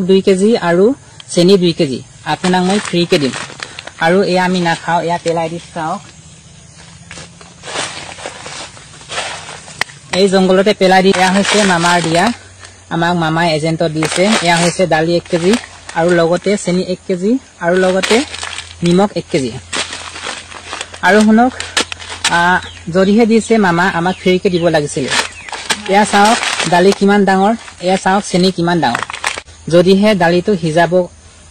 2 KG আৰু চেনি 2 KG আপোনাক মই ফ্ৰী কে দিম আৰু এয়া আমি নাখাও এয়া পেলাই দি চাওক এই জংগলতে পেলাই দি এয়া হৈছে মামাৰ দিয়া আমাক মামাই এজেন্ট দিছে এয়া হৈছে দালি 1 কেজি আৰু লগতে চেনি 1 কেজি আৰু লগতে নিমখ 1 কেজি আৰু শুনক জৰিহে দিছে মামা আমাক ফ্ৰী কে দিব লাগিছিল এয়া চাওক দালি কিমান ডাঙৰ এয়া চাওক চেনি কিমান ডাঙৰ যদিহে দালিটো হিজাব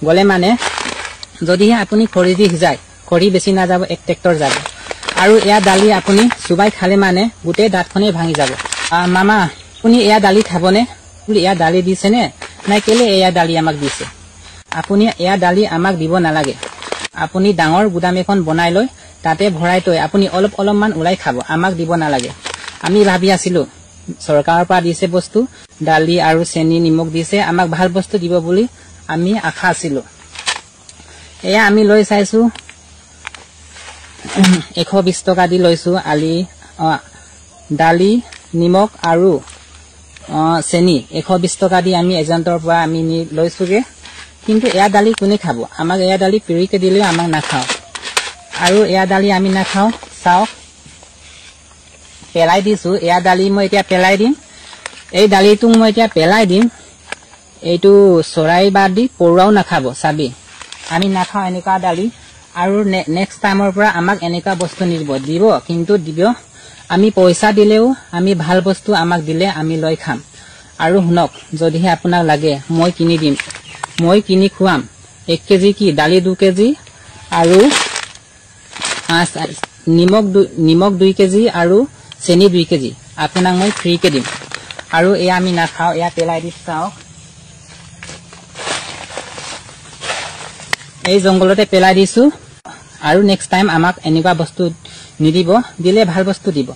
গলে মানে যদিহে আপুনি খৰি দি হিজাই খৰি বেছি না যাব এক ট্ৰেক্টৰ যাব আৰু এয়া দালি আপুনি সুবাই খালে মানে গুটে দাঁতখনে ভাঙি যাব মামা আপুনি এয়া দালি খাবনে বুলি এয়া দালি দিছে নে নাই কেলে এয়া দালি আমাক দিছে আপুনি এয়া দালি আমাক দিব নালাগে আপুনি ডাঙৰ গুদাম এখন বনাই লৈ তাতে ভৰাই তৈ আপুনি অলপমান উলাই খাব আমাক দিব নালাগে আমি ভাবি আছিলো সৰকাৰৰ পৰা দিছে বস্তু দালি আৰু চেনি নিমখ দিছে আমাক ভাল বস্তু দিব বুলি আমি আশা আছিলো এয়া আমি লৈ চাইছো 120 টকা দি লৈছো আলি দালি নিমখ আৰু চেনি 120 টকা দি আমি এজেন্টৰ পৰা আমি লৈছোগে কিন্তু এয়া দালি কোনে খাব আমাক এয়া দালি ফ্ৰী কে দিলে আমাক নাখাও আৰু এয়া দালি আমি নাখাও চাওক পেলাই দিছো এয়া দালি মই এতিয়া পেলাই দিম এই দালিটো মই এতিয়া পেলাই দিম এইটো চৰাই বাদ দি পৰুৱাও নাখাব চাবি আমি নাখাও এনেকা দালি আৰু নেক্সট টাইমৰ পৰা আমাক এনেকা বস্তু দিব কিন্তু দিব আমি পইচা দিলেও আমি ভাল বস্তু আমাক দিলে আমি লৈ খাম আৰু শুনক যদিহে আপোনাক লাগে মই কিনি দিম মই কিনি খুৱাম 1 কেজি কি দালি 2 কেজি আৰু নিমখ 2 কেজি আৰু চেনি 2 কেজি আপোনাক মই ফ্ৰী কে দিম আৰু এয়া আমি নাখাও এয়া পেলাই দি চাওক এই জংগলতে পেলাই দিছো আৰু নেক্সট টাইম আমাক এনেকুৱা বস্তু নিদিব দিলে ভাল বস্তু দিব